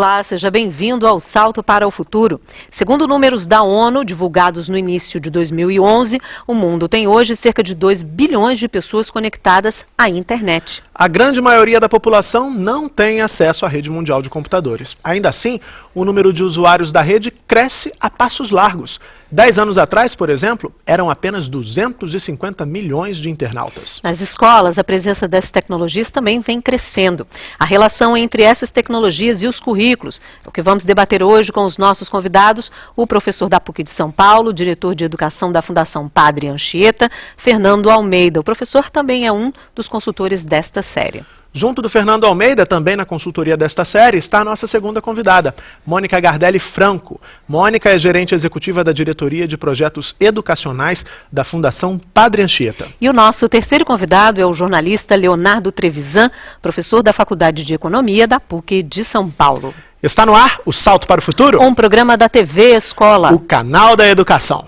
Olá, seja bem-vindo ao Salto para o Futuro. Segundo números da ONU, divulgados no início de 2011, o mundo tem hoje cerca de 2 bilhões de pessoas conectadas à internet. A grande maioria da população não tem acesso à rede mundial de computadores. Ainda assim, o número de usuários da rede cresce a passos largos. 10 anos atrás, por exemplo, eram apenas 250 milhões de internautas. Nas escolas, a presença dessas tecnologias também vem crescendo. A relação entre essas tecnologias e os currículos é o que vamos debater hoje com os nossos convidados, o professor da PUC de São Paulo, diretor de educação da Fundação Padre Anchieta, Fernando Almeida. O professor também é um dos consultores desta série. Junto do Fernando Almeida, também na consultoria desta série, está a nossa segunda convidada, Mônica Gardelli Franco. Mônica é gerente executiva da Diretoria de Projetos Educacionais da Fundação Padre Anchieta. E o nosso terceiro convidado é o jornalista Leonardo Trevisan, professor da Faculdade de Economia da PUC de São Paulo. Está no ar o Salto para o Futuro? Um programa da TV Escola. O canal da educação.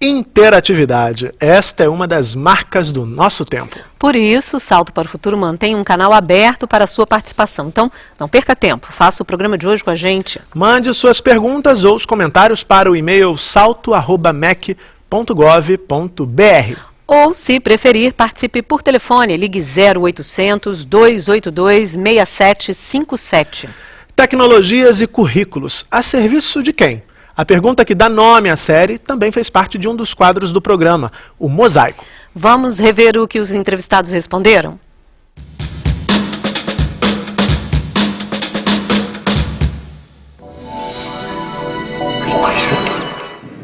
Interatividade. Esta é uma das marcas do nosso tempo. Por isso, o Salto para o Futuro mantém um canal aberto para a sua participação. Então, não perca tempo. Faça o programa de hoje com a gente. Mande suas perguntas ou os comentários para o e-mail salto@mec.gov.br. Ou, se preferir, participe por telefone. Ligue 0800 282 6757. Tecnologias e currículos. A serviço de quem? A pergunta que dá nome à série também fez parte de um dos quadros do programa, o Mosaico. Vamos rever o que os entrevistados responderam?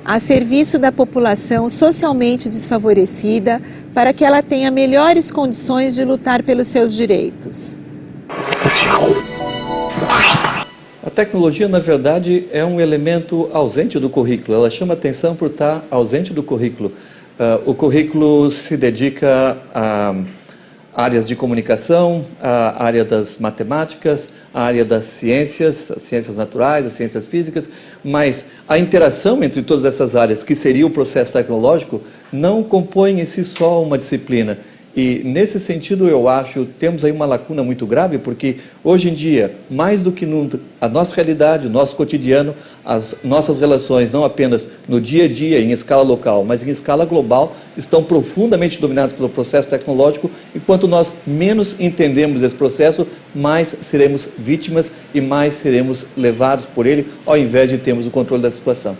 A serviço da população socialmente desfavorecida para que ela tenha melhores condições de lutar pelos seus direitos. A tecnologia, na verdade, é um elemento ausente do currículo. Ela chama atenção por estar ausente do currículo. O currículo se dedica a áreas de comunicação, a área das matemáticas, a área das ciências, as ciências naturais, as ciências físicas, mas a interação entre todas essas áreas, que seria o processo tecnológico, não compõe em si só uma disciplina. E, nesse sentido, eu acho, temos aí uma lacuna muito grave, porque, hoje em dia, mais do que nunca, a nossa realidade, o nosso cotidiano, as nossas relações, não apenas no dia a dia, em escala local, mas em escala global, estão profundamente dominadas pelo processo tecnológico, e quanto nós menos entendemos esse processo, mais seremos vítimas e mais seremos levados por ele, ao invés de termos o controle da situação.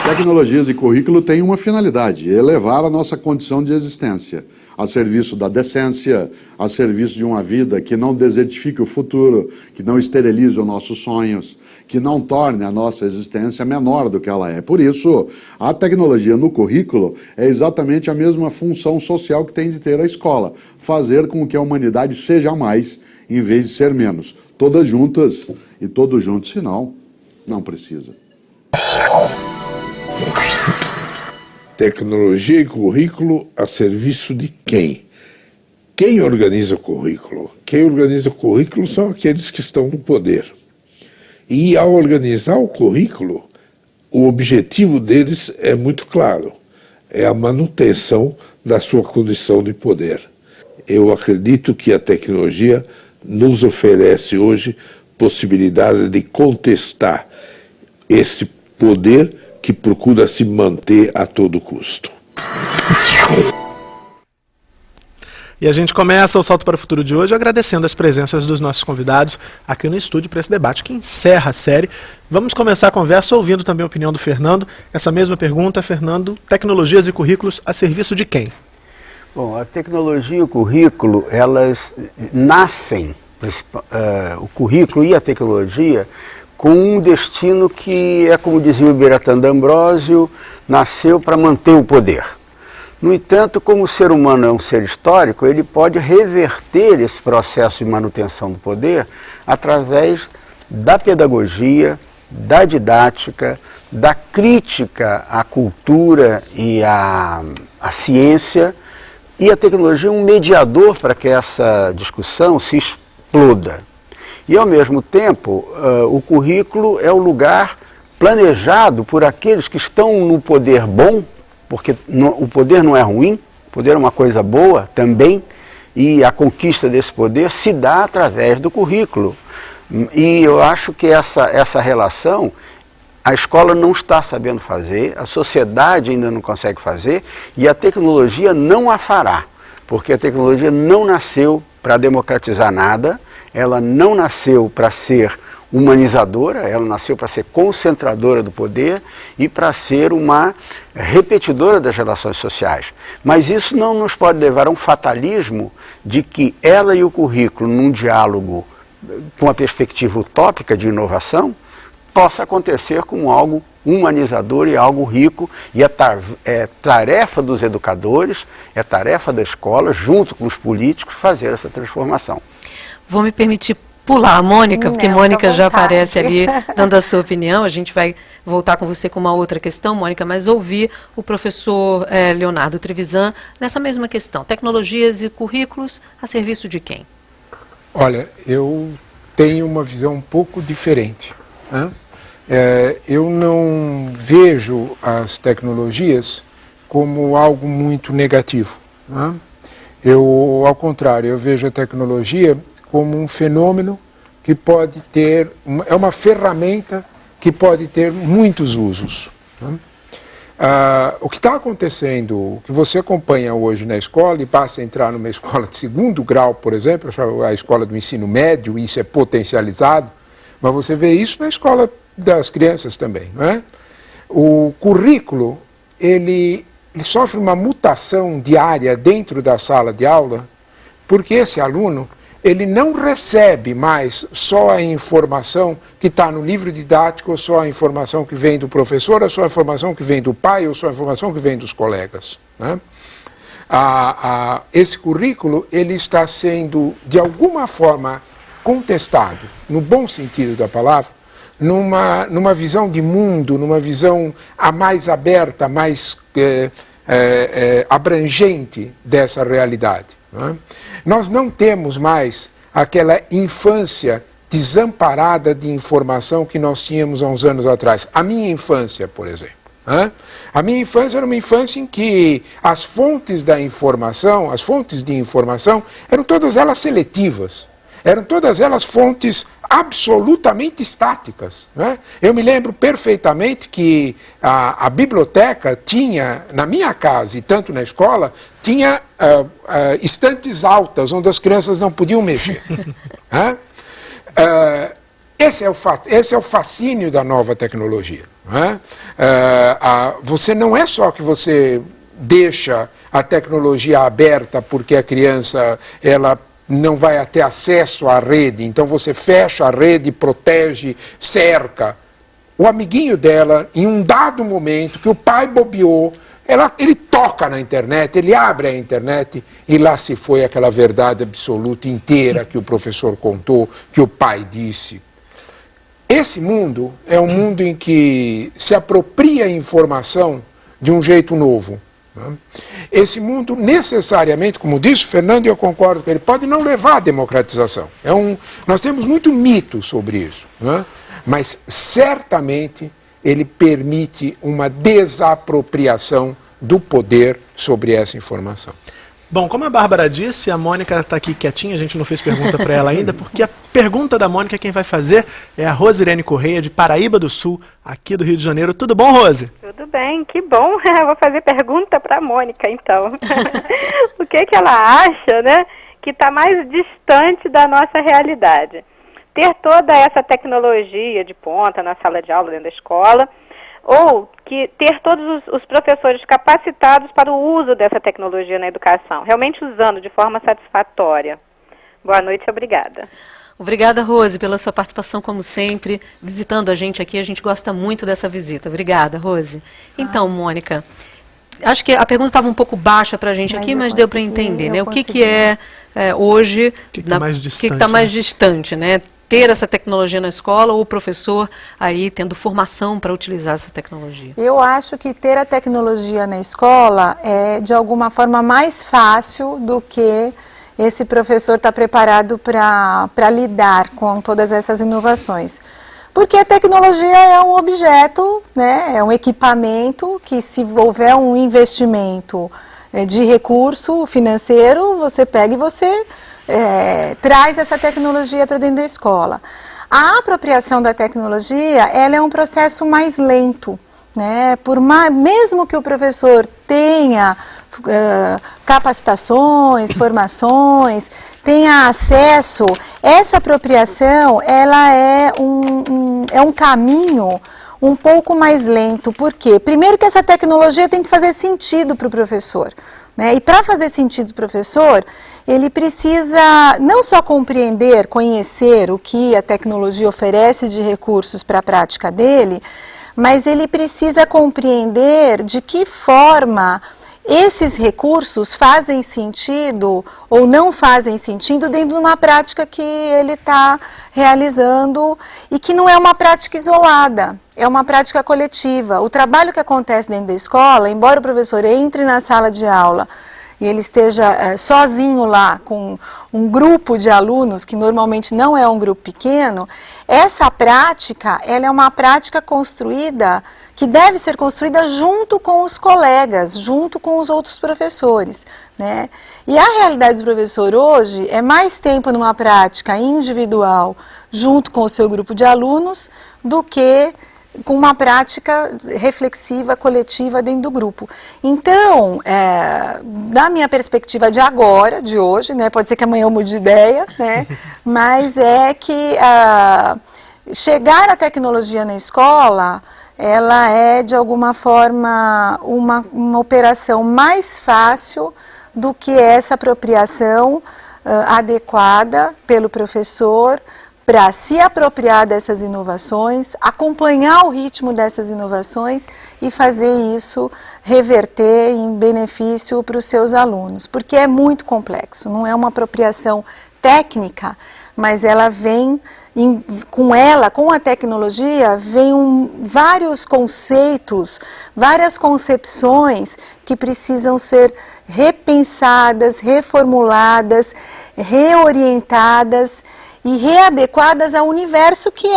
Tecnologias e currículo têm uma finalidade, elevar a nossa condição de existência, a serviço da decência, a serviço de uma vida que não desertifique o futuro, que não esterilize os nossos sonhos, que não torne a nossa existência menor do que ela é. Por isso, a tecnologia no currículo é exatamente a mesma função social que tem de ter a escola, fazer com que a humanidade seja mais, em vez de ser menos. Todas juntas e todos juntos, senão, não precisa. Tecnologia e currículo a serviço de quem? Quem organiza o currículo? Quem organiza o currículo são aqueles que estão no poder. E ao organizar o currículo, o objetivo deles é muito claro, é a manutenção da sua condição de poder. Eu acredito que a tecnologia nos oferece hoje possibilidade de contestar esse poder que procura se manter a todo custo. E a gente começa o Salto para o Futuro de hoje agradecendo as presenças dos nossos convidados aqui no estúdio para esse debate que encerra a série. Vamos começar a conversa ouvindo também a opinião do Fernando. Essa mesma pergunta, Fernando, tecnologias e currículos a serviço de quem? Bom, a tecnologia e o currículo, elas nascem, o currículo e a tecnologia, com um destino que é, como dizia o Biratan D'Ambrosio, nasceu para manter o poder. No entanto, como o ser humano é um ser histórico, ele pode reverter esse processo de manutenção do poder através da pedagogia, da didática, da crítica à cultura e à ciência, e a tecnologia é um mediador para que essa discussão se exploda. E, ao mesmo tempo, o currículo é o lugar planejado por aqueles que estão no poder bom, porque o poder não é ruim, o poder é uma coisa boa também, e a conquista desse poder se dá através do currículo. E eu acho que essa relação a escola não está sabendo fazer, a sociedade ainda não consegue fazer, e a tecnologia não a fará, porque a tecnologia não nasceu para democratizar nada, ela não nasceu para ser humanizadora, ela nasceu para ser concentradora do poder e para ser uma repetidora das relações sociais. Mas isso não nos pode levar a um fatalismo de que ela e o currículo, num diálogo com uma perspectiva utópica de inovação, possa acontecer como algo humanizador e algo rico, e é tarefa dos educadores, é tarefa da escola, junto com os políticos, fazer essa transformação. Vou me permitir pular a Mônica, porque Mônica já aparece ali dando a sua opinião. A gente vai voltar com você com uma outra questão, Mônica, mas ouvir o professor Leonardo Trevisan nessa mesma questão. Tecnologias e currículos a serviço de quem? Olha, eu tenho uma visão um pouco diferente, né? Eu não vejo as tecnologias como algo muito negativo, né? Ao contrário, eu vejo a tecnologia como um fenômeno que pode ter, é uma ferramenta que pode ter muitos usos, né? O que está acontecendo, o que você acompanha hoje na escola, e basta entrar numa escola de segundo grau, por exemplo, a escola do ensino médio, isso é potencializado, mas você vê isso na escola das crianças também, não é? O currículo, ele sofre uma mutação diária dentro da sala de aula, porque esse aluno, ele não recebe mais só a informação que está no livro didático, ou só a informação que vem do professor, ou só a informação que vem do pai, ou só a informação que vem dos colegas, né? Esse currículo, ele está sendo, de alguma forma, contestado, no bom sentido da palavra, numa visão de mundo, numa visão mais aberta, mais abrangente dessa realidade, né? Nós não temos mais aquela infância desamparada de informação que nós tínhamos há uns anos atrás. A minha infância, por exemplo, né? A minha infância era uma infância em que as fontes de informação eram todas elas seletivas. Eram todas elas fontes absolutamente estáticas, né? Eu me lembro perfeitamente que a biblioteca tinha, na minha casa e tanto na escola, tinha estantes altas, onde as crianças não podiam mexer. Né? Esse é o fascínio da nova tecnologia, né? Você não é só que você deixa a tecnologia aberta porque a criança, ela não vai ter acesso à rede, então você fecha a rede, protege, cerca. O amiguinho dela, em um dado momento que o pai bobeou, ele toca na internet, ele abre a internet e lá se foi aquela verdade absoluta inteira que o professor contou, que o pai disse. Esse mundo é um mundo em que se apropria a informação de um jeito novo. Esse mundo necessariamente, como disse o Fernando, e eu concordo com ele, pode não levar à democratização. Nós temos muito mito sobre isso, né? Mas certamente ele permite uma desapropriação do poder sobre essa informação. Bom, como a Bárbara disse, a Mônica está aqui quietinha, a gente não fez pergunta para ela ainda, porque a pergunta da Mônica quem vai fazer é a Rosirene Correia, de Paraíba do Sul, aqui do Rio de Janeiro. Tudo bom, Rose? Tudo bem, que bom. Eu vou fazer pergunta para a Mônica, então. O que ela acha, né, que está mais distante da nossa realidade? Ter toda essa tecnologia de ponta na sala de aula, dentro da escola, ou que ter todos os professores capacitados para o uso dessa tecnologia na educação, realmente usando de forma satisfatória. Boa noite e obrigada. Obrigada, Rose, pela sua participação, como sempre, visitando a gente aqui. A gente gosta muito dessa visita. Obrigada, Rose. Então, Mônica, acho que a pergunta estava um pouco baixa para a gente aqui, mas deu para entender, né? O que é hoje... O que está mais distante? O que está mais distante, né? Ter essa tecnologia na escola ou o professor aí tendo formação para utilizar essa tecnologia? Eu acho que ter a tecnologia na escola é de alguma forma mais fácil do que esse professor está preparado para lidar com todas essas inovações. Porque a tecnologia é um objeto, né, é um equipamento que, se houver um investimento de recurso financeiro, você pega e você traz essa tecnologia para dentro da escola. A apropriação da tecnologia, ela é um processo mais lento, né? Mesmo que o professor tenha capacitações, formações, tenha acesso, essa apropriação, ela é um caminho um pouco mais lento. Por quê? Primeiro que essa tecnologia tem que fazer sentido para o professor, né? E para fazer sentido para o professor, ele precisa não só compreender, conhecer o que a tecnologia oferece de recursos para a prática dele, mas ele precisa compreender de que forma esses recursos fazem sentido ou não fazem sentido dentro de uma prática que ele está realizando e que não é uma prática isolada, é uma prática coletiva. O trabalho que acontece dentro da escola, embora o professor entre na sala de aula e ele esteja sozinho lá com um grupo de alunos, que normalmente não é um grupo pequeno, essa prática, ela é uma prática construída, que deve ser construída junto com os colegas, junto com os outros professores, né? E a realidade do professor hoje é mais tempo numa prática individual, junto com o seu grupo de alunos, do que com uma prática reflexiva, coletiva dentro do grupo. Então, da minha perspectiva de agora, de hoje, né, pode ser que amanhã eu mude de ideia, né, mas é que chegar à tecnologia na escola, ela é de alguma forma uma operação mais fácil do que essa apropriação adequada pelo professor, para se apropriar dessas inovações, acompanhar o ritmo dessas inovações e fazer isso reverter em benefício para os seus alunos, porque é muito complexo, não é uma apropriação técnica, mas ela vem, com a tecnologia, vem vários conceitos, várias concepções que precisam ser repensadas, reformuladas, reorientadas e readequadas ao universo que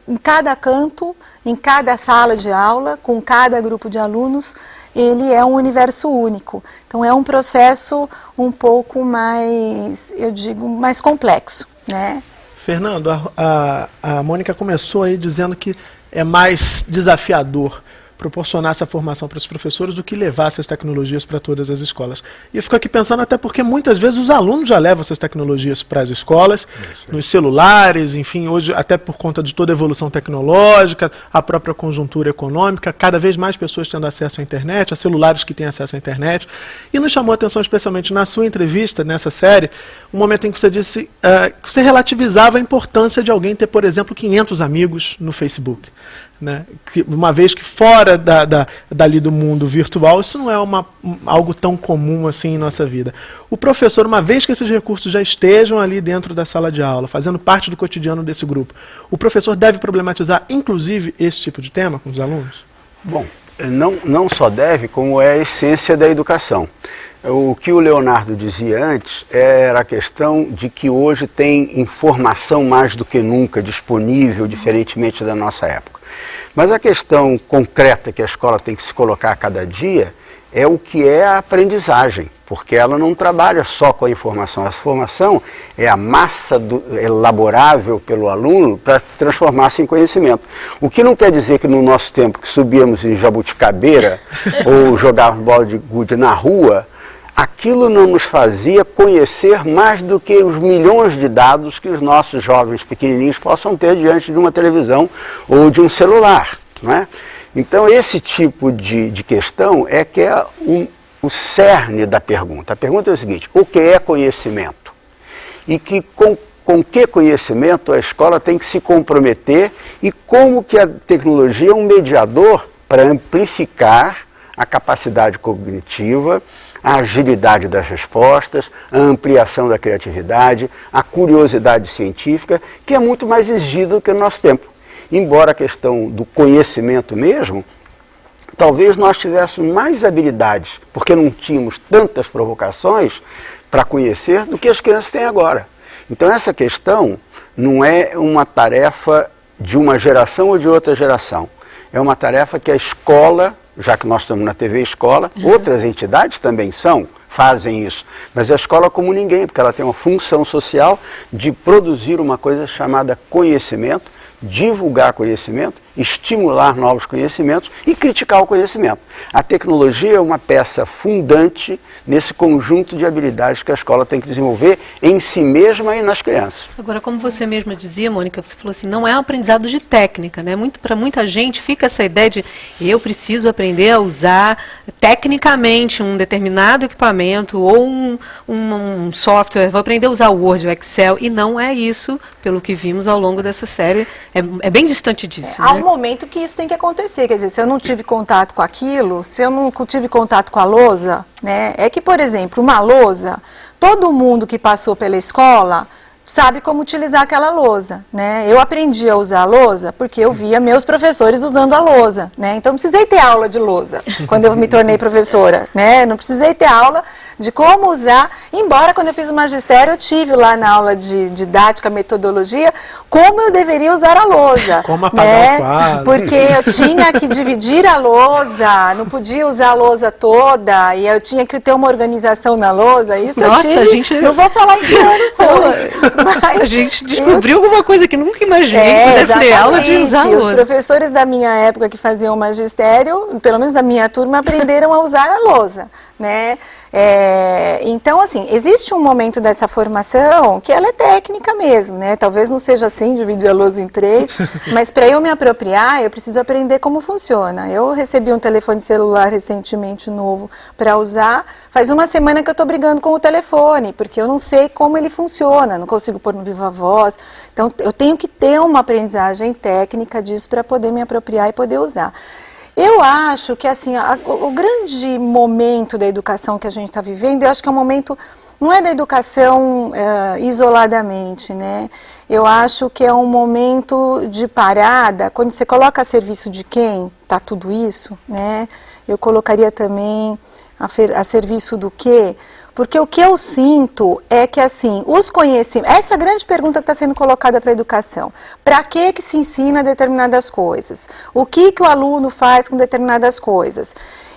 em cada canto, em cada sala de aula, com cada grupo de alunos, ele é um universo único. Então é um processo um pouco mais, eu digo, mais complexo, né? Fernando, a Mônica começou aí dizendo que é mais desafiador proporcionar essa formação para os professores do que levar essas tecnologias para todas as escolas. E eu fico aqui pensando até porque muitas vezes os alunos já levam essas tecnologias para as escolas, nos celulares, enfim, hoje até por conta de toda a evolução tecnológica, a própria conjuntura econômica, cada vez mais pessoas tendo acesso à internet, a celulares que têm acesso à internet. E nos chamou a atenção, especialmente na sua entrevista, nessa série, um momento em que você disse que você relativizava a importância de alguém ter, por exemplo, 500 amigos no Facebook. Né? Uma vez que fora dali do mundo virtual, isso não é algo tão comum assim em nossa vida. O professor, uma vez que esses recursos já estejam ali dentro da sala de aula, fazendo parte do cotidiano desse grupo, o professor deve problematizar, inclusive, esse tipo de tema com os alunos? Bom, não só deve, como é a essência da educação. O que o Leonardo dizia antes era a questão de que hoje tem informação mais do que nunca disponível, diferentemente da nossa época. Mas a questão concreta que a escola tem que se colocar a cada dia é o que é a aprendizagem, porque ela não trabalha só com a informação. A informação é a massa elaborável pelo aluno para transformar-se em conhecimento. O que não quer dizer que no nosso tempo que subíamos em jabuticabeira ou jogávamos bola de gude na rua, aquilo não nos fazia conhecer mais do que os milhões de dados que os nossos jovens pequenininhos possam ter diante de uma televisão ou de um celular, né? Então esse tipo de questão é que é o cerne da pergunta. A pergunta é o seguinte: o que é conhecimento? E com que conhecimento a escola tem que se comprometer e como que a tecnologia é um mediador para amplificar a capacidade cognitiva, a agilidade das respostas, a ampliação da criatividade, a curiosidade científica, que é muito mais exigida do que no nosso tempo. Embora a questão do conhecimento mesmo, talvez nós tivéssemos mais habilidades, porque não tínhamos tantas provocações, para conhecer do que as crianças têm agora. Então essa questão não é uma tarefa de uma geração ou de outra geração. É uma tarefa que a escola, já que nós estamos na TV Escola, outras entidades também fazem isso. Mas a escola como ninguém, porque ela tem uma função social de produzir uma coisa chamada conhecimento, divulgar conhecimento, estimular novos conhecimentos e criticar o conhecimento. A tecnologia é uma peça fundante nesse conjunto de habilidades que a escola tem que desenvolver em si mesma e nas crianças. Agora, como você mesma dizia, Mônica, você falou assim, não é um aprendizado de técnica, né? Para muita gente fica essa ideia de eu preciso aprender a usar tecnicamente um determinado equipamento ou um software, vou aprender a usar o Word, o Excel, e não é isso, pelo que vimos ao longo dessa série, é bem distante disso. Há né? um momento que isso tem que acontecer, quer dizer, se eu não tive contato com aquilo, se eu não tive contato com a lousa, né, é que, por exemplo, uma lousa, todo mundo que passou pela escola sabe como utilizar aquela lousa, né? Eu aprendi a usar a lousa porque eu via meus professores usando a lousa, né? Então não precisei ter aula de lousa quando eu me tornei professora, né? Não precisei ter aula de como usar, embora quando eu fiz o magistério eu tive lá na aula de didática, metodologia, como eu deveria usar a lousa. Como apagar né? o quadro. Porque eu tinha que dividir a lousa, não podia usar a lousa toda, e eu tinha que ter uma organização na lousa, isso Nossa, eu tive, a gente... não vou falar em que ano foi. Mas a gente descobriu alguma coisa que nunca imaginei que pudesse ter aula de usar a Os lousa. professores da minha época que faziam magistério, pelo menos da minha turma, aprenderam a usar a lousa, né? Então, assim, existe um momento dessa formação que ela é técnica mesmo, né? Talvez não seja assim, dividir a lousa em 3, mas para eu me apropriar, eu preciso aprender como funciona. Eu recebi um telefone celular recentemente novo para usar. Faz uma semana que eu estou brigando com o telefone, porque eu não sei como ele funciona, não consigo pôr no viva voz. Então, eu tenho que ter uma aprendizagem técnica disso para poder me apropriar e poder usar. Eu acho que assim, o grande momento da educação que a gente está vivendo, eu acho que é um momento, não é da educação isoladamente, né? Eu acho que é um momento de parada, quando você coloca a serviço de quem está tudo isso, né? Eu colocaria também a serviço do quê? Porque o que eu sinto é que, assim, os conhecimentos... Essa é a grande pergunta que está sendo colocada para a educação. Para que se ensina determinadas coisas? O que o aluno faz com determinadas coisas?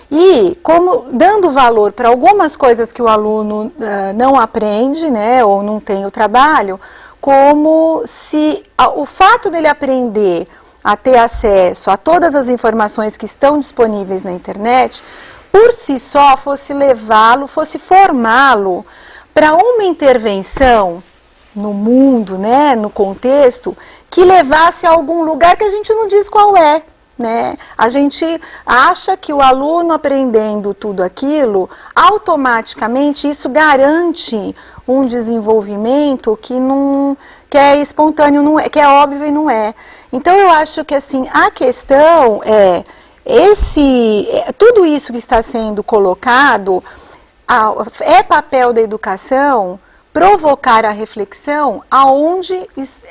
E como dando valor para algumas coisas que o aluno não aprende, né, ou não tem o trabalho, como se o fato dele aprender a ter acesso a todas as informações que estão disponíveis na internet, por si só fosse levá-lo, fosse formá-lo para uma intervenção no mundo, né, no contexto, que levasse a algum lugar que a gente não diz qual é. Né? A gente acha que o aluno aprendendo tudo aquilo, automaticamente isso garante um desenvolvimento que é espontâneo, não é, que é óbvio e não é. Então eu acho que assim, a questão é tudo isso que está sendo colocado é papel da educação provocar a reflexão aonde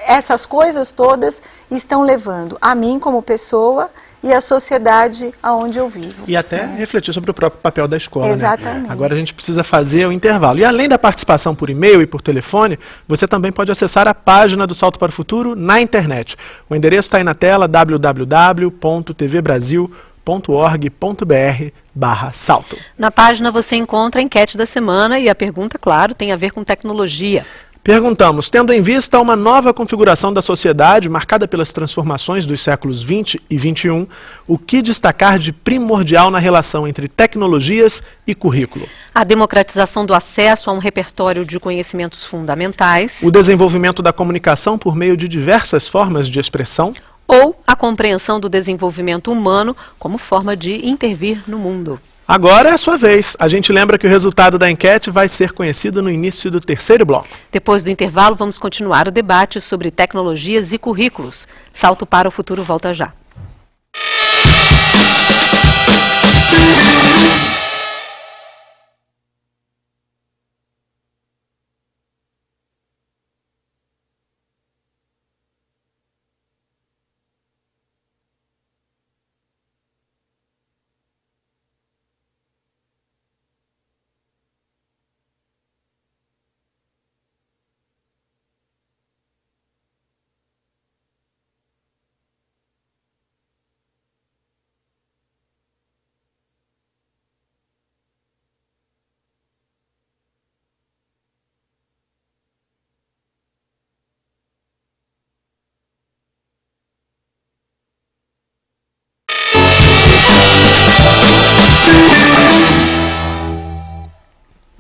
essas coisas todas estão levando a mim como pessoa e a sociedade aonde eu vivo. E até refletir sobre o próprio papel da escola. Exatamente. Né? Agora a gente precisa fazer o intervalo. E além da participação por e-mail e por telefone, você também pode acessar a página do Salto para o Futuro na internet. O endereço está aí na tela, www.tvbrasil.org.br/salto. Na página você encontra a enquete da semana e a pergunta, claro, tem a ver com tecnologia. Perguntamos, tendo em vista uma nova configuração da sociedade marcada pelas transformações dos séculos 20 e 21, o que destacar de primordial na relação entre tecnologias e currículo? A democratização do acesso a um repertório de conhecimentos fundamentais. O desenvolvimento da comunicação por meio de diversas formas de expressão. Ou a compreensão do desenvolvimento humano como forma de intervir no mundo. Agora é a sua vez. A gente lembra que o resultado da enquete vai ser conhecido no início do terceiro bloco. Depois do intervalo, vamos continuar o debate sobre tecnologias e currículos. Salto para o Futuro volta já.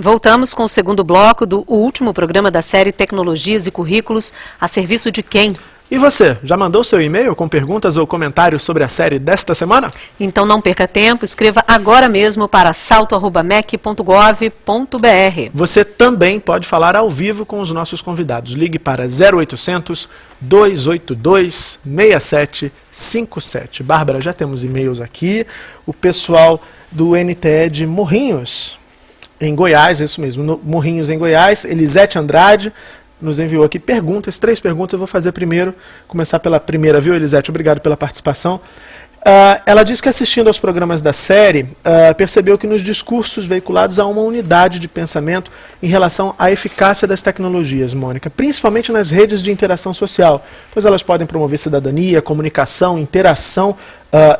Voltamos com o segundo bloco do último programa da série Tecnologias e Currículos, a serviço de quem? E você, já mandou seu e-mail com perguntas ou comentários sobre a série desta semana? Então não perca tempo, escreva agora mesmo para salto@mec.gov.br. Você também pode falar ao vivo com os nossos convidados. Ligue para 0800 282 6757. Bárbara, já temos e-mails aqui. O pessoal do NTE de Morrinhos, em Goiás, isso mesmo, no Morrinhos, em Goiás, Elisete Andrade nos enviou aqui perguntas, 3 perguntas. Eu vou fazer primeiro, começar pela primeira, viu, Elisete? Obrigado pela participação. Ela diz que assistindo aos programas da série, percebeu que nos discursos veiculados há uma unidade de pensamento em relação à eficácia das tecnologias, Mônica, principalmente nas redes de interação social, pois elas podem promover cidadania, comunicação, interação,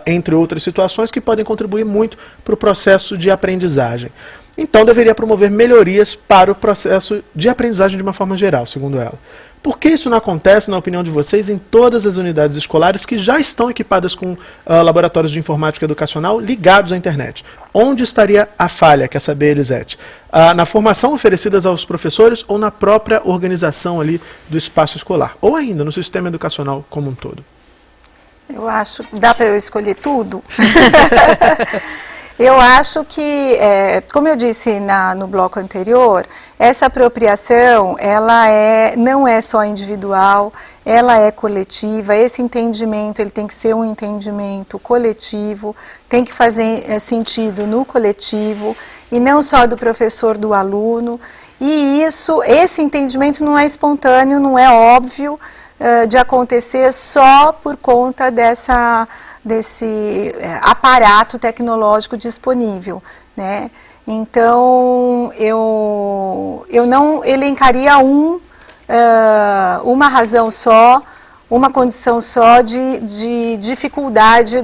entre outras situações que podem contribuir muito para o processo de aprendizagem. Então, deveria promover melhorias para o processo de aprendizagem de uma forma geral, segundo ela. Por que isso não acontece, na opinião de vocês, em todas as unidades escolares que já estão equipadas com laboratórios de informática educacional ligados à internet? Onde estaria a falha, quer saber, Elisete? Na formação oferecida aos professores ou na própria organização ali do espaço escolar? Ou ainda no sistema educacional como um todo? Eu acho, dá para eu escolher tudo? Eu acho que, como eu disse no bloco anterior, essa apropriação, ela não é só individual, ela é coletiva. Esse entendimento, ele tem que ser um entendimento coletivo, tem que fazer sentido no coletivo, e não só do professor, do aluno. E esse entendimento não é espontâneo, não é óbvio de acontecer só por conta desse aparato tecnológico disponível, né? Então, eu não elencaria uma razão só, uma condição só de dificuldade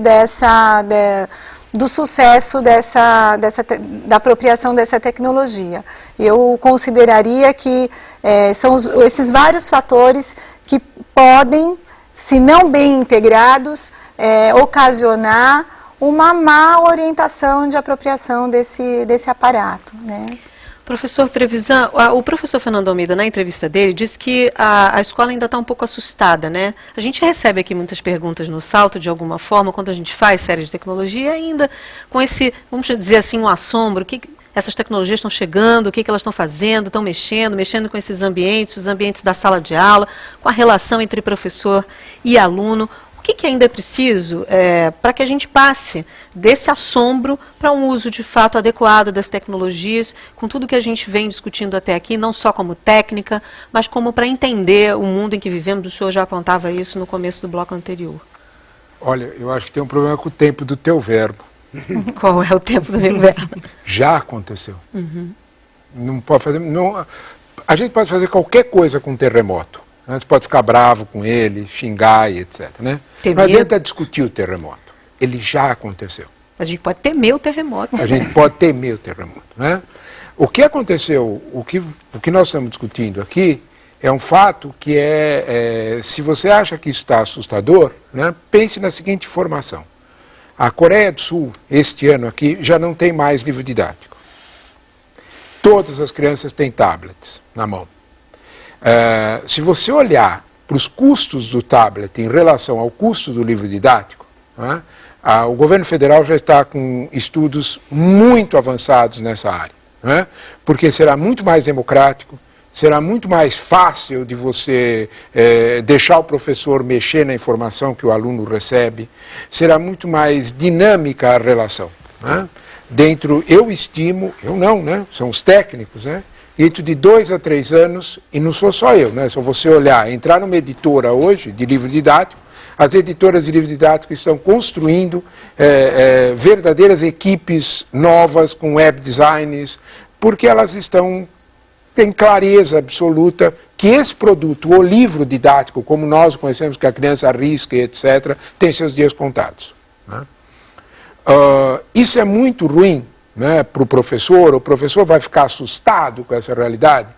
do sucesso da apropriação dessa tecnologia. Eu consideraria que são esses vários fatores que podem, se não bem integrados, ocasionar uma má orientação de apropriação desse aparato, né? Professor Trevisan, o professor Fernando Almeida, na entrevista dele, disse que a escola ainda está um pouco assustada, né? A gente recebe aqui muitas perguntas no Salto, de alguma forma, quando a gente faz série de tecnologia, ainda com esse, vamos dizer assim, um assombro, que essas tecnologias estão chegando, o que elas estão fazendo, estão mexendo com esses ambientes, os ambientes da sala de aula, com a relação entre professor e aluno. O que ainda é preciso para que a gente passe desse assombro para um uso de fato adequado das tecnologias, com tudo que a gente vem discutindo até aqui, não só como técnica, mas como para entender o mundo em que vivemos? O senhor já apontava isso no começo do bloco anterior. Olha, eu acho que tem um problema com o tempo do teu verbo. Qual é o tempo do meu verbo? Já aconteceu. Não pode fazer. A gente pode fazer qualquer coisa com um terremoto. Você pode ficar bravo com ele, xingar e etc. Né? Não adianta discutir o terremoto. Ele já aconteceu. A gente pode temer o terremoto. A gente pode temer o terremoto. Né? O que aconteceu, o que nós estamos discutindo aqui, é um fato que se você acha que está assustador, né, pense na seguinte informação. A Coreia do Sul, este ano aqui, já não tem mais livro didático. Todas as crianças têm tablets na mão. Se você olhar para os custos do tablet em relação ao custo do livro didático, né, o governo federal já está com estudos muito avançados nessa área, né, porque será muito mais democrático, será muito mais fácil de você deixar o professor mexer na informação que o aluno recebe, será muito mais dinâmica a relação. Né? Eu estimo, eu não, né? São os técnicos, né? Dentro de 2 a 3 anos, e não sou só eu, né? Se você olhar, entrar numa editora hoje de livro didático, as editoras de livro didático estão construindo verdadeiras equipes novas com web designs, porque elas têm clareza absoluta que esse produto, o livro didático, como nós conhecemos, que a criança risca e etc., tem seus dias contados. Né? Isso é muito ruim, né, para o professor vai ficar assustado com essa realidade.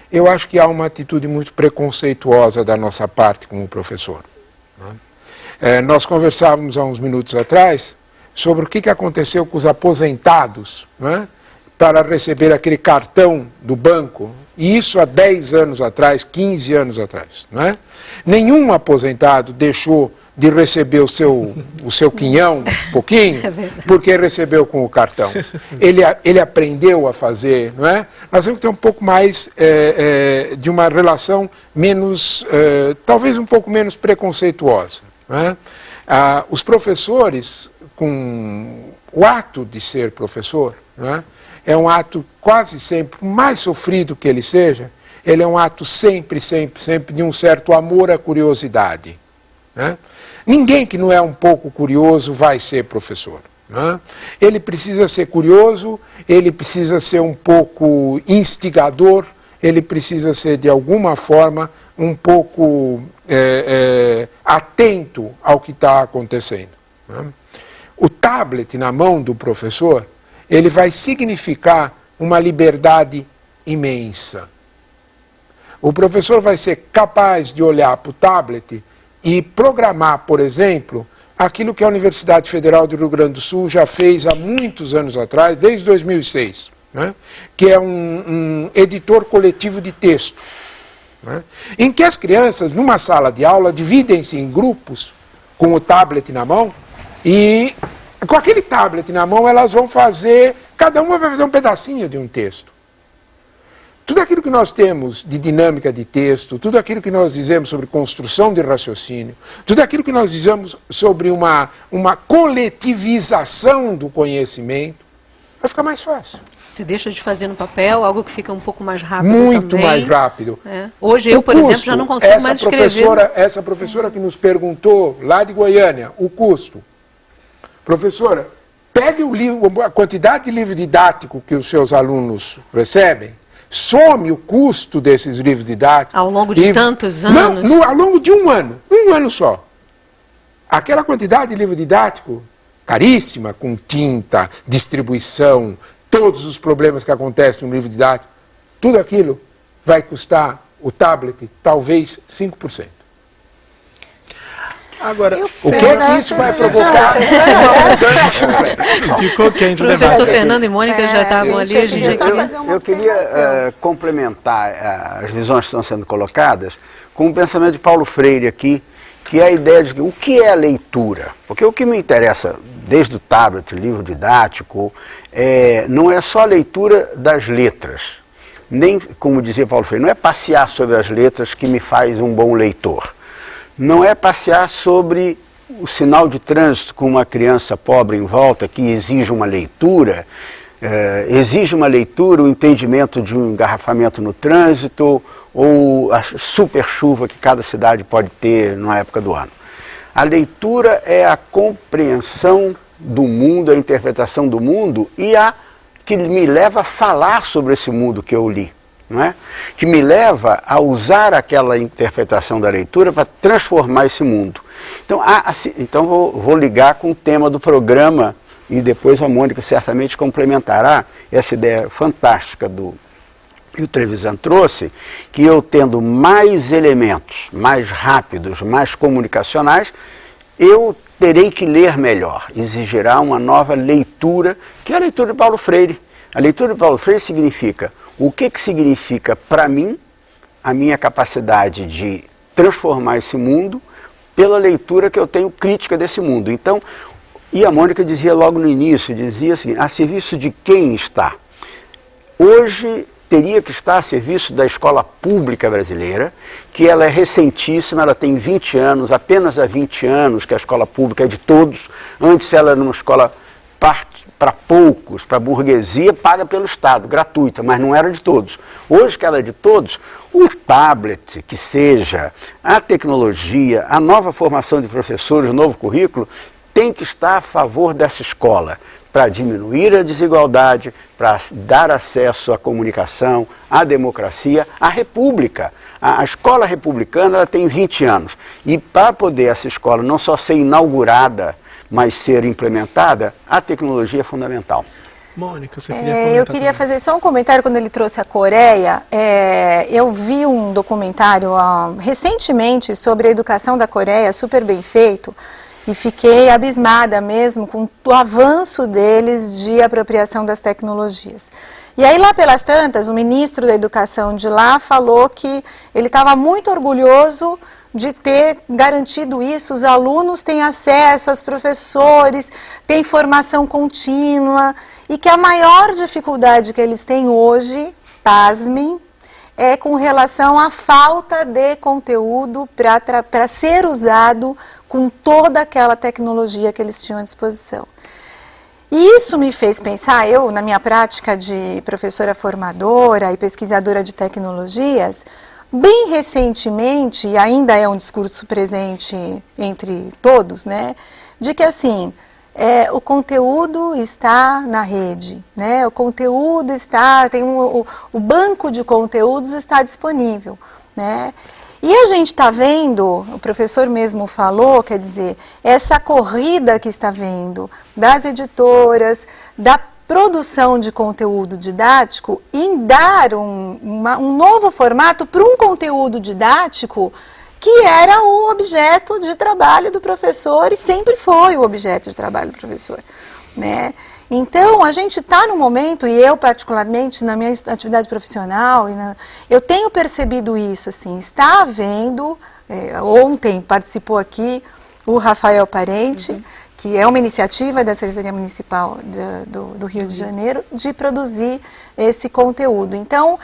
Eu acho que há uma atitude muito preconceituosa da nossa parte como professor. Né? Nós conversávamos há uns minutos atrás sobre o que aconteceu com os aposentados, né, para receber aquele cartão do banco, e isso há 10 anos atrás, 15 anos atrás, não é? Nenhum aposentado deixou de receber o seu quinhão, um pouquinho, porque recebeu com o cartão. Ele aprendeu a fazer, não é? Nós temos que ter um pouco mais de uma relação menos, talvez um pouco menos preconceituosa, não é? Os professores, com o ato de ser professor, não é? É um ato quase sempre, por mais sofrido que ele seja, ele é um ato sempre de um certo amor à curiosidade, né? Ninguém que não é um pouco curioso vai ser professor, né? Ele precisa ser curioso, ele precisa ser um pouco instigador, ele precisa ser de alguma forma um pouco atento ao que está acontecendo, né? O tablet na mão do professor, ele vai significar uma liberdade imensa. O professor vai ser capaz de olhar para o tablet e programar, por exemplo, aquilo que a Universidade Federal do Rio Grande do Sul já fez há muitos anos atrás, desde 2006, né? Que é um editor coletivo de texto, né? Em que as crianças, numa sala de aula, dividem-se em grupos com o tablet na mão e, com aquele tablet na mão, elas vão fazer, cada uma vai fazer um pedacinho de um texto. Tudo aquilo que nós temos de dinâmica de texto, tudo aquilo que nós dizemos sobre construção de raciocínio, tudo aquilo que nós dizemos sobre uma coletivização do conhecimento, vai ficar mais fácil. Você deixa de fazer no papel, algo que fica um pouco mais rápido Muito também. mais rápido. Hoje eu, por exemplo, já não consigo mais escrever. Essa professora que nos perguntou, lá de Goiânia, o custo. Professora, pegue o livro, a quantidade de livro didático que os seus alunos recebem, some o custo desses livros didáticos. Ao longo de tantos anos? Não, ao longo de um ano só. Aquela quantidade de livro didático, caríssima, com tinta, distribuição, todos os problemas que acontecem no livro didático, tudo aquilo vai custar o tablet talvez 5%. Agora, o que é que isso vai provocar? Uma mudança completa. Ficou quente o Professor debate. Fernando e Mônica já estavam ali. Eu queria complementar as visões que estão sendo colocadas com o pensamento de Paulo Freire aqui, que é a ideia de o que é a leitura. Porque o que me interessa, desde o tablet, livro didático, não é só a leitura das letras. Nem, como dizia Paulo Freire, não é passear sobre as letras que me faz um bom leitor. Não é passear sobre o sinal de trânsito com uma criança pobre em volta que exige uma leitura, o entendimento de um engarrafamento no trânsito ou a super chuva que cada cidade pode ter na época do ano. A leitura é a compreensão do mundo, a interpretação do mundo e a que me leva a falar sobre esse mundo que eu li. Não é? Que me leva a usar aquela interpretação da leitura para transformar esse mundo. Então vou ligar com o tema do programa e depois a Mônica certamente complementará essa ideia fantástica que o Trevisan trouxe, que eu tendo mais elementos, mais rápidos, mais comunicacionais, eu terei que ler melhor, exigirá uma nova leitura, que é a leitura de Paulo Freire. A leitura de Paulo Freire significa o que significa para mim a minha capacidade de transformar esse mundo pela leitura que eu tenho crítica desse mundo. Então, e a Mônica dizia logo no início, dizia assim, a serviço de quem está? Hoje teria que estar a serviço da escola pública brasileira, que ela é recentíssima, ela tem 20 anos, apenas há 20 anos que a escola pública é de todos. Antes ela era uma escola para poucos, para a burguesia, paga pelo Estado, gratuita, mas não era de todos. Hoje que ela é de todos, o tablet, que seja, a tecnologia, a nova formação de professores, o novo currículo, tem que estar a favor dessa escola, para diminuir a desigualdade, para dar acesso à comunicação, à democracia, à república. A escola republicana ela tem 20 anos, e para poder essa escola não só ser inaugurada, mas ser implementada, a tecnologia é fundamental. Mônica, você queria comentar? Eu queria fazer só um comentário quando ele trouxe a Coreia. Eu vi um documentário recentemente sobre a educação da Coreia, super bem feito, e fiquei abismada mesmo com o avanço deles de apropriação das tecnologias. E aí lá pelas tantas, o ministro da Educação de lá falou que ele estava muito orgulhoso de ter garantido isso, os alunos têm acesso, os professores têm formação contínua, e que a maior dificuldade que eles têm hoje, pasmem, é com relação à falta de conteúdo para ser usado com toda aquela tecnologia que eles tinham à disposição. E isso me fez pensar, eu na minha prática de professora formadora e pesquisadora de tecnologias, bem recentemente, e ainda é um discurso presente entre todos, né, de que assim, o conteúdo está na rede, né, o conteúdo está, o banco de conteúdos está disponível, né. E a gente está vendo, o professor mesmo falou, quer dizer, essa corrida que está vendo das editoras, da produção de conteúdo didático, em dar um novo formato para um conteúdo didático que era o objeto de trabalho do professor e sempre foi o objeto de trabalho do professor, né? Então, a gente está no momento, e eu particularmente na minha atividade profissional, eu tenho percebido isso, assim, está havendo, ontem participou aqui o Rafael Parente, que é uma iniciativa da Secretaria Municipal do Rio de Janeiro, de produzir esse conteúdo. Então,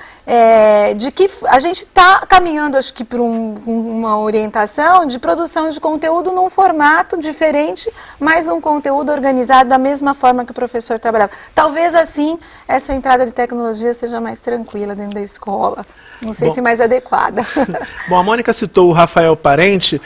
de que a gente está caminhando, acho que, para uma orientação de produção de conteúdo num formato diferente, mas um conteúdo organizado da mesma forma que o professor trabalhava. Talvez, assim, essa entrada de tecnologia seja mais tranquila dentro da escola. Não sei se mais adequada. Bom, a Mônica citou o Rafael Parente,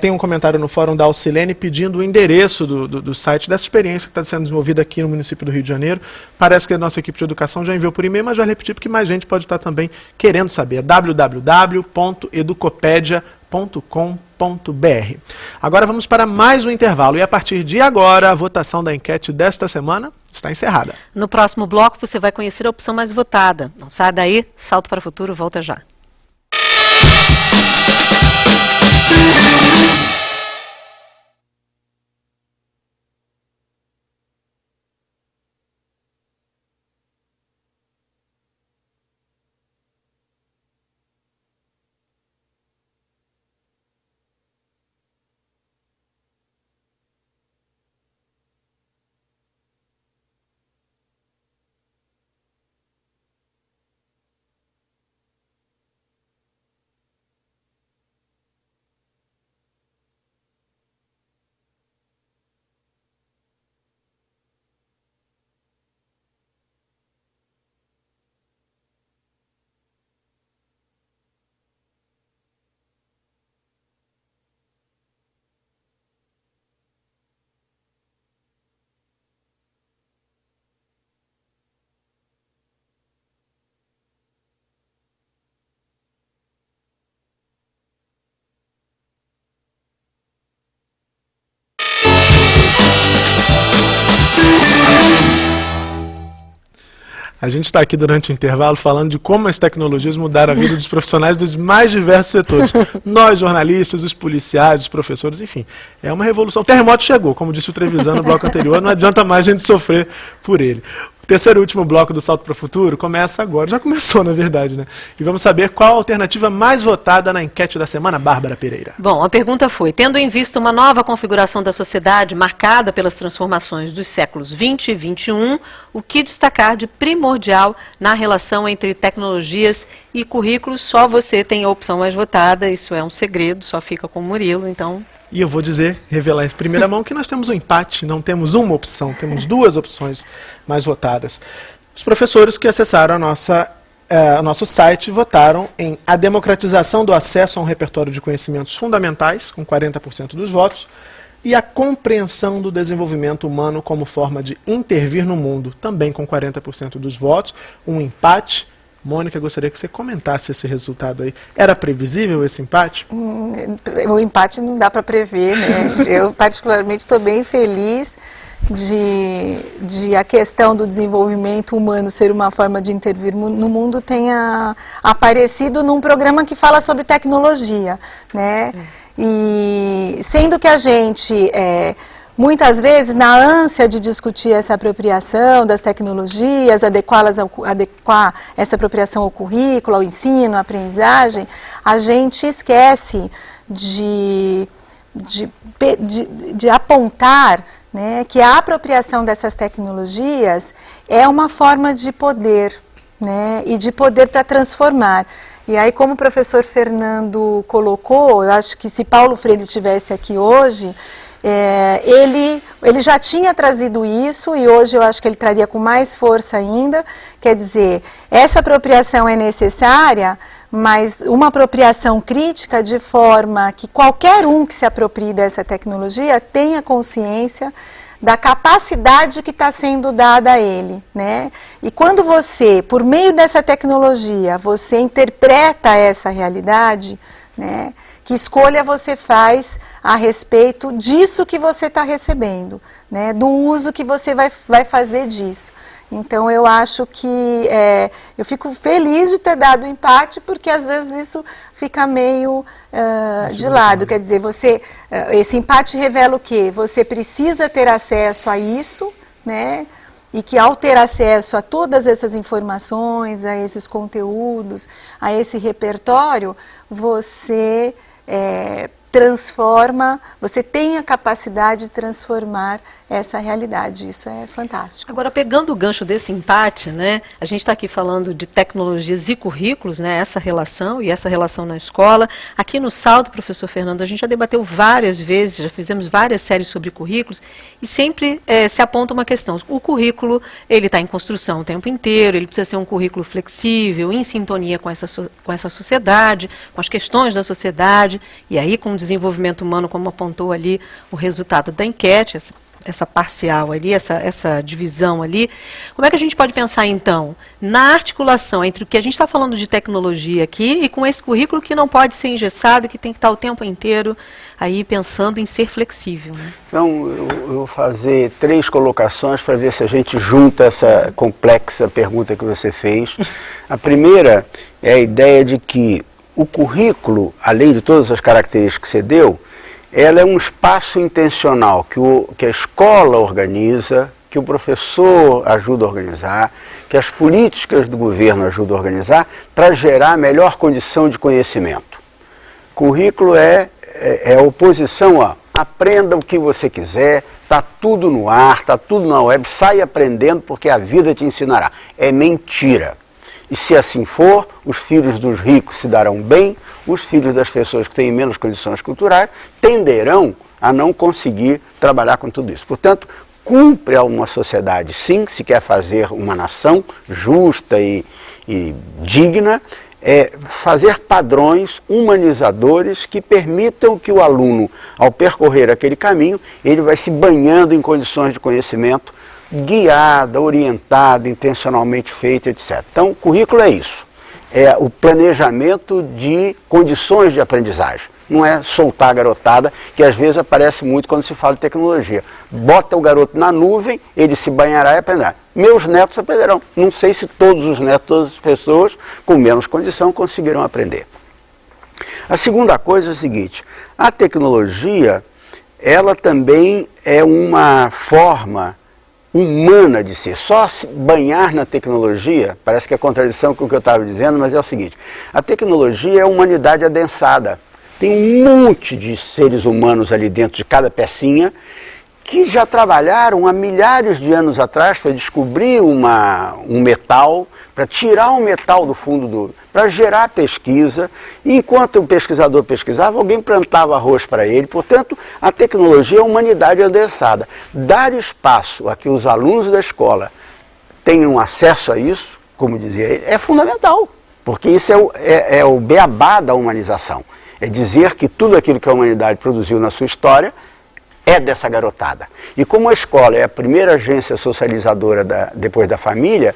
tem um comentário no fórum da Alcilene pedindo o endereço do site dessa experiência que está sendo desenvolvida aqui no município do Rio de Janeiro. Parece que a nossa equipe de educação já enviou por e-mail, mas já repetir porque mais gente pode estar também querendo saber. www.educopedia.com.br. Agora vamos para mais um intervalo e a partir de agora a votação da enquete desta semana está encerrada. No próximo bloco você vai conhecer a opção mais votada. Não sai daí, Salto para o Futuro volta já. A gente está aqui durante o intervalo falando de como as tecnologias mudaram a vida dos profissionais dos mais diversos setores. Nós, jornalistas, os policiais, os professores, enfim. É uma revolução. O terremoto chegou, como disse o Trevisan no bloco anterior, não adianta mais a gente sofrer por ele. O terceiro e último bloco do Salto para o Futuro começa agora, já começou na verdade, né? E vamos saber qual a alternativa mais votada na enquete da semana, Bárbara Pereira. Bom, a pergunta foi, tendo em vista uma nova configuração da sociedade marcada pelas transformações dos séculos 20 e 21, o que destacar de primordial na relação entre tecnologias e currículos? Só você tem a opção mais votada, isso é um segredo, só fica com o Murilo, então... E eu vou dizer, revelar em primeira mão, que nós temos um empate, não temos uma opção, temos duas opções mais votadas. Os professores que acessaram o nosso site votaram em a democratização do acesso a um repertório de conhecimentos fundamentais, com 40% dos votos, e a compreensão do desenvolvimento humano como forma de intervir no mundo, também com 40% dos votos, um empate. Mônica, gostaria que você comentasse esse resultado aí. Era previsível esse empate? O empate não dá para prever, né? Eu particularmente estou bem feliz de a questão do desenvolvimento humano ser uma forma de intervir no mundo tenha aparecido num programa que fala sobre tecnologia, né? E sendo que a gente, muitas vezes, na ânsia de discutir essa apropriação das tecnologias, adequar essa apropriação ao currículo, ao ensino, à aprendizagem, a gente esquece de apontar, né, que a apropriação dessas tecnologias é uma forma de poder, né, e de poder para transformar. E aí, como o professor Fernando colocou, eu acho que se Paulo Freire estivesse aqui hoje, ele já tinha trazido isso e hoje eu acho que ele traria com mais força ainda. Quer dizer, essa apropriação é necessária, mas uma apropriação crítica de forma que qualquer um que se aproprie dessa tecnologia tenha consciência da capacidade que está sendo dada a ele, né? E quando você, por meio dessa tecnologia, você interpreta essa realidade, né? Que escolha você faz a respeito disso que você está recebendo, né? Do uso que você vai fazer disso. Então, eu acho que eu fico feliz de ter dado o empate, porque às vezes isso fica meio de lado. Quer dizer, esse empate revela o quê? Você precisa ter acesso a isso, né? E que ao ter acesso a todas essas informações, a esses conteúdos, a esse repertório, você transforma, você tem a capacidade de transformar essa realidade. Isso é fantástico. Agora, pegando o gancho desse empate, né, a gente está aqui falando de tecnologias e currículos, né, essa relação e essa relação na escola. Aqui no Salto, professor Fernando, a gente já debateu várias vezes, já fizemos várias séries sobre currículos e sempre se aponta uma questão. O currículo, ele está em construção o tempo inteiro, ele precisa ser um currículo flexível, em sintonia com essa sociedade, com as questões da sociedade, e aí com o desenvolvimento humano, como apontou ali o resultado da enquete, essa parcial ali, essa divisão ali. Como é que a gente pode pensar, então, na articulação entre o que a gente está falando de tecnologia aqui e com esse currículo que não pode ser engessado, que tem que estar o tempo inteiro aí pensando em ser flexível, né? Então, eu vou fazer 3 colocações para ver se a gente junta essa complexa pergunta que você fez. A primeira é a ideia de que o currículo, além de todas as características que você deu, ela é um espaço intencional que a escola organiza, que o professor ajuda a organizar, que as políticas do governo ajudam a organizar para gerar a melhor condição de conhecimento. Currículo é oposição a aprenda o que você quiser, está tudo no ar, está tudo na web, sai aprendendo porque a vida te ensinará. É mentira. E se assim for, os filhos dos ricos se darão bem, os filhos das pessoas que têm menos condições culturais tenderão a não conseguir trabalhar com tudo isso. Portanto, cumpre a uma sociedade, sim, se quer fazer uma nação justa e digna, fazer padrões humanizadores que permitam que o aluno, ao percorrer aquele caminho, ele vai se banhando em condições de conhecimento guiada, orientada, intencionalmente feita, etc. Então, o currículo é isso. É o planejamento de condições de aprendizagem. Não é soltar a garotada, que às vezes aparece muito quando se fala de tecnologia. Bota o garoto na nuvem, ele se banhará e aprenderá. Meus netos aprenderão. Não sei se todos os netos, todas as pessoas com menos condição conseguirão aprender. A segunda coisa é o seguinte, a tecnologia, ela também é uma forma humana de ser. Só se banhar na tecnologia, parece que é contradição com o que eu estava dizendo, mas é o seguinte, a tecnologia é a humanidade adensada. Tem um monte de seres humanos ali dentro de cada pecinha que já trabalharam há milhares de anos atrás para descobrir um metal, para tirar um metal do fundo para gerar pesquisa, e enquanto o pesquisador pesquisava, alguém plantava arroz para ele. Portanto, a tecnologia é a humanidade adensada. Dar espaço a que os alunos da escola tenham acesso a isso, como dizia ele, é fundamental, porque isso é o beabá da humanização. É dizer que tudo aquilo que a humanidade produziu na sua história é dessa garotada. E como a escola é a primeira agência socializadora depois da família,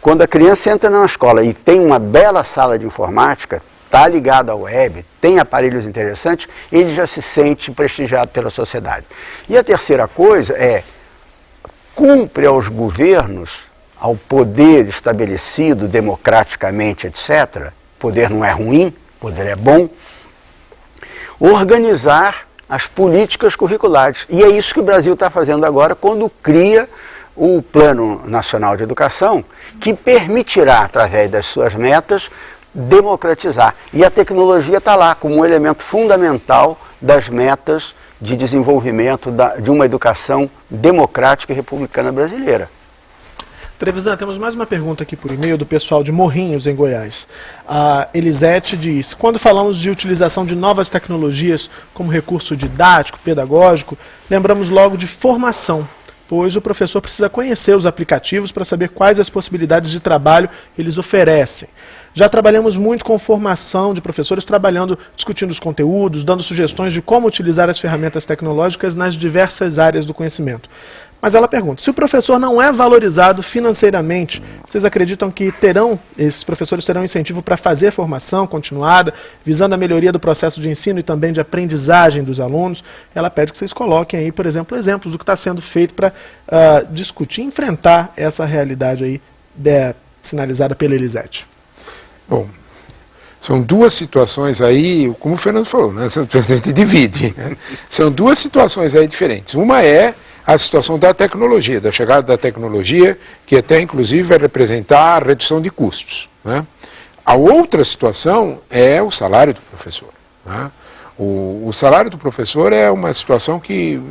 quando a criança entra na escola e tem uma bela sala de informática, está ligado à web, tem aparelhos interessantes, ele já se sente prestigiado pela sociedade. E a terceira coisa cumpre aos governos, ao poder estabelecido democraticamente, etc., poder não é ruim, poder é bom, organizar as políticas curriculares. E é isso que o Brasil está fazendo agora quando cria o Plano Nacional de Educação, que permitirá, através das suas metas, democratizar. E a tecnologia está lá como um elemento fundamental das metas de desenvolvimento de uma educação democrática e republicana brasileira. Trevisan, temos mais uma pergunta aqui por e-mail do pessoal de Morrinhos, em Goiás. A Elisete diz: quando falamos de utilização de novas tecnologias como recurso didático, pedagógico, lembramos logo de formação, pois o professor precisa conhecer os aplicativos para saber quais as possibilidades de trabalho eles oferecem. Já trabalhamos muito com formação de professores, discutindo os conteúdos, dando sugestões de como utilizar as ferramentas tecnológicas nas diversas áreas do conhecimento. Mas ela pergunta: se o professor não é valorizado financeiramente, vocês acreditam que esses professores terão incentivo para fazer formação continuada, visando a melhoria do processo de ensino e também de aprendizagem dos alunos? Ela pede que vocês coloquem aí, por exemplo, exemplos do que está sendo feito para discutir e enfrentar essa realidade aí sinalizada pela Elisete. Bom, são duas situações aí, como o Fernando falou, né? A gente divide. Né? São duas situações aí diferentes. Uma é a situação da tecnologia, da chegada da tecnologia, que até inclusive vai representar a redução de custos. Né? A outra situação é o salário do professor. Né? O salário do professor é uma situação que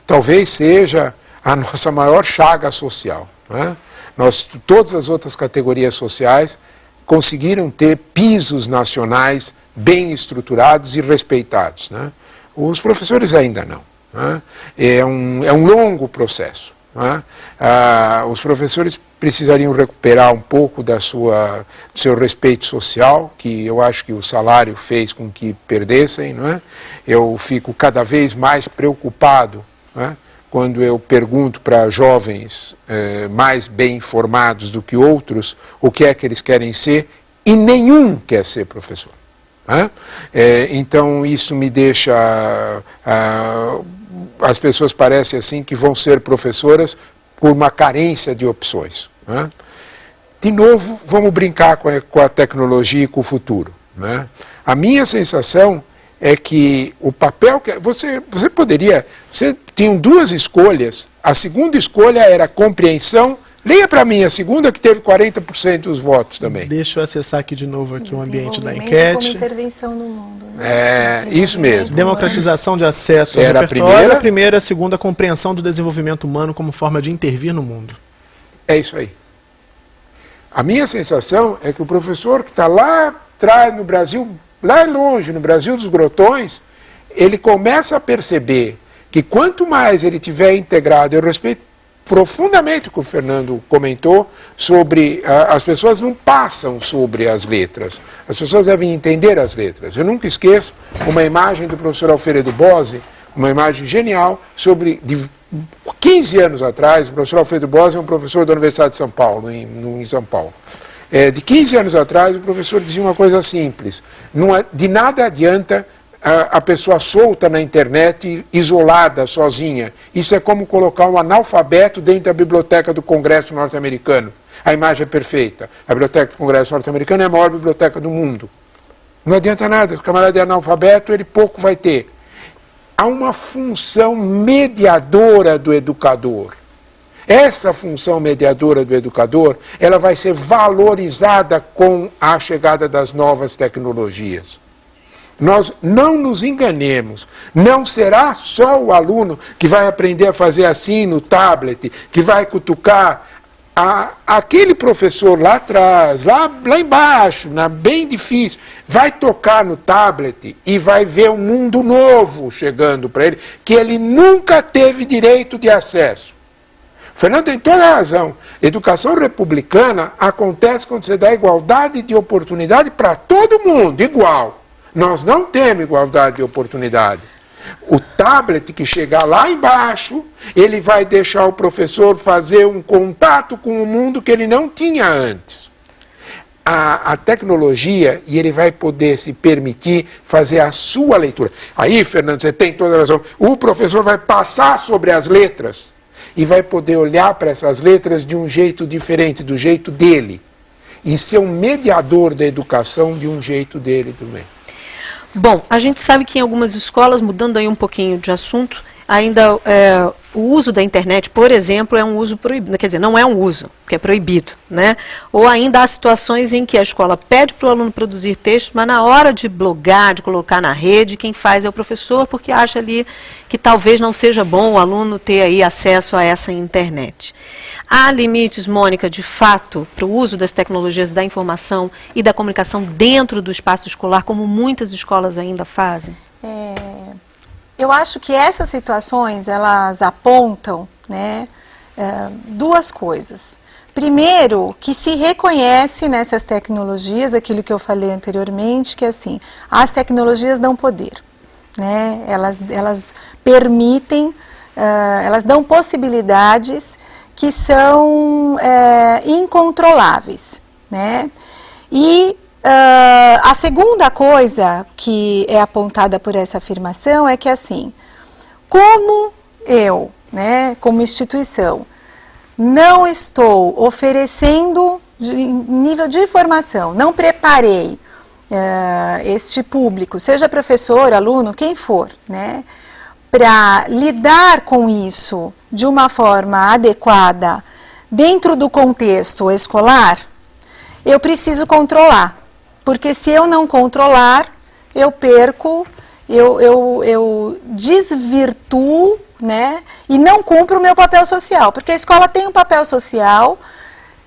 talvez seja a nossa maior chaga social. Né? Todas as outras categorias sociais conseguiram ter pisos nacionais bem estruturados e respeitados. Né? Os professores ainda não. Né? É um longo processo. Né? Os professores precisariam recuperar um pouco do seu respeito social, que eu acho que o salário fez com que perdessem. Né? Eu fico cada vez mais preocupado, né, quando eu pergunto para jovens mais bem informados do que outros o que é que eles querem ser, e nenhum quer ser professor. Né? Então isso me deixa... as pessoas parecem assim que vão ser professoras por uma carência de opções. Né? De novo, vamos brincar com a tecnologia e com o futuro. Né? A minha sensação é que o papel que você tinha duas escolhas. A segunda escolha era compreensão. Leia para mim a segunda, que teve 40% dos votos também. Deixa eu acessar aqui de novo o ambiente da enquete. Como intervenção no mundo. Né? Isso mesmo. Democratização de acesso ao repertório. A primeira, a segunda, compreensão do desenvolvimento humano como forma de intervir no mundo. É isso aí. A minha sensação é que o professor que está lá atrás no Brasil, lá longe, no Brasil dos Grotões, ele começa a perceber que quanto mais ele tiver integrado, eu respeito profundamente o que o Fernando comentou sobre as pessoas não passam sobre as letras, as pessoas devem entender as letras. Eu nunca esqueço uma imagem do professor Alfredo Bose, uma imagem genial de 15 anos atrás. O professor Alfredo Bose é um professor da Universidade de São Paulo, em São Paulo. De 15 anos atrás, o professor dizia uma coisa simples: de nada adianta a pessoa solta na internet, isolada, sozinha. Isso é como colocar um analfabeto dentro da biblioteca do Congresso norte-americano. A imagem é perfeita. A biblioteca do Congresso norte-americano é a maior biblioteca do mundo. Não adianta nada, se o camarada é analfabeto, ele pouco vai ter. Há uma função mediadora do educador. Essa função mediadora do educador, ela vai ser valorizada com a chegada das novas tecnologias. Nós não nos enganemos, não será só o aluno que vai aprender a fazer assim no tablet, que vai cutucar. Aquele professor lá atrás, lá embaixo, bem difícil, vai tocar no tablet e vai ver um mundo novo chegando para ele, que ele nunca teve direito de acesso. O Fernando tem toda a razão. Educação republicana acontece quando você dá igualdade de oportunidade para todo mundo, igual. Nós não temos igualdade de oportunidade. O tablet que chegar lá embaixo, ele vai deixar o professor fazer um contato com o mundo que ele não tinha antes. A tecnologia, e ele vai poder se permitir fazer a sua leitura. Aí, Fernando, você tem toda a razão. O professor vai passar sobre as letras e vai poder olhar para essas letras de um jeito diferente, do jeito dele. E ser um mediador da educação de um jeito dele também. Bom, a gente sabe que em algumas escolas, mudando aí um pouquinho de assunto, ainda o uso da internet, por exemplo, é um uso proibido, quer dizer, não é um uso, que é proibido, né? Ou ainda há situações em que a escola pede para o aluno produzir texto, mas na hora de blogar, de colocar na rede, quem faz é o professor, porque acha ali que talvez não seja bom o aluno ter aí acesso a essa internet. Há limites, Mônica, de fato, para o uso das tecnologias da informação e da comunicação dentro do espaço escolar, como muitas escolas ainda fazem? Eu acho que essas situações, elas apontam, né, duas coisas. Primeiro, que se reconhece nessas tecnologias, aquilo que eu falei anteriormente, que assim, as tecnologias dão poder, né, elas permitem, elas dão possibilidades que são incontroláveis, né, e a segunda coisa que é apontada por essa afirmação é que, assim, como eu, né, como instituição, não estou oferecendo nível de formação, não preparei este público, seja professor, aluno, quem for, né, para lidar com isso de uma forma adequada dentro do contexto escolar, eu preciso controlar. Porque se eu não controlar, eu perco, eu desvirtuo, né, e não cumpro o meu papel social. Porque a escola tem um papel social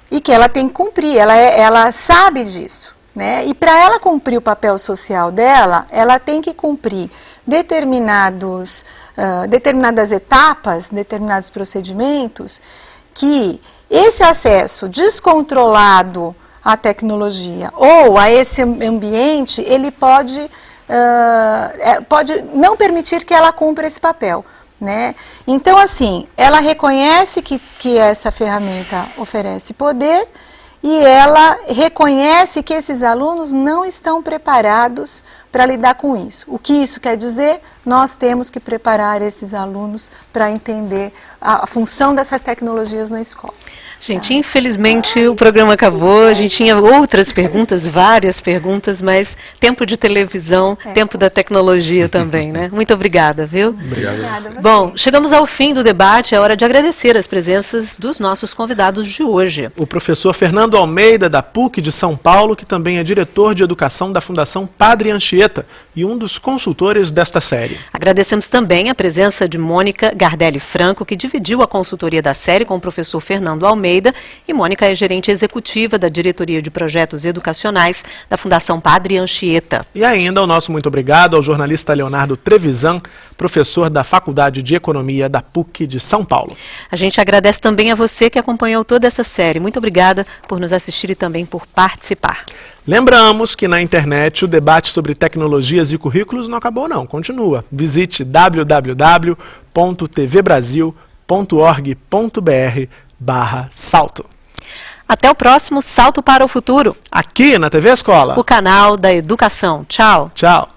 e que ela tem que cumprir, ela sabe disso, né? E para ela cumprir o papel social dela, ela tem que cumprir determinadas etapas, determinados procedimentos, que esse acesso descontrolado à tecnologia ou a esse ambiente, ele pode não permitir que ela cumpra esse papel, né? Então, assim, ela reconhece que essa ferramenta oferece poder e ela reconhece que esses alunos não estão preparados para lidar com isso. O que isso quer dizer? Nós temos que preparar esses alunos para entender a função dessas tecnologias na escola. Gente, infelizmente o programa acabou, a gente tinha outras perguntas, várias perguntas, mas tempo de televisão, tempo da tecnologia também, né? Muito obrigada, viu? Obrigado. Bom, chegamos ao fim do debate, é hora de agradecer as presenças dos nossos convidados de hoje. O professor Fernando Almeida, da PUC de São Paulo, que também é diretor de educação da Fundação Padre Anchieta e um dos consultores desta série. Agradecemos também a presença de Mônica Gardelli Franco, que dividiu a consultoria da série com o professor Fernando Almeida, e Mônica é gerente executiva da Diretoria de Projetos Educacionais da Fundação Padre Anchieta. E ainda o nosso muito obrigado ao jornalista Leonardo Trevisan, professor da Faculdade de Economia da PUC de São Paulo. A gente agradece também a você que acompanhou toda essa série. Muito obrigada por nos assistir e também por participar. Lembramos que na internet o debate sobre tecnologias e currículos não acabou não, continua. Visite www.tvbrasil.org.br/salto. Até o próximo Salto para o Futuro. Aqui na TV Escola. O canal da educação. Tchau. Tchau.